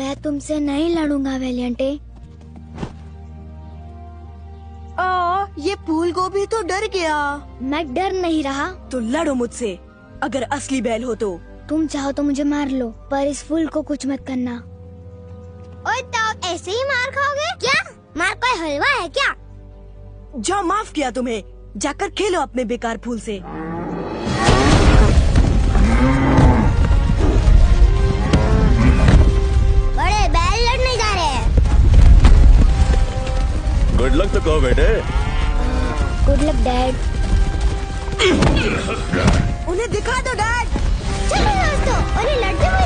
मैं तुमसे नहीं लड़ूंगा वेलियंटे। ये फूल गोभी तो डर गया। मैं डर नहीं रहा। तो लड़ो मुझसे, अगर असली बैल हो तो। तुम चाहो तो मुझे मार लो, पर इस फूल को कुछ मत करना। ओए तो ऐसे ही मार खाओगे क्या? मार कोई हलवा है क्या? जाओ, माफ किया तुम्हें। जाकर खेलो अपने बेकार फूल से। बड़े बैल लड़ने जा रहे हैं। गुड लक तो कहो बेटे। Good luck dad. उन्हें दिखा दो डैड। चलो दोस्तों, उन्हें लड़ते हुए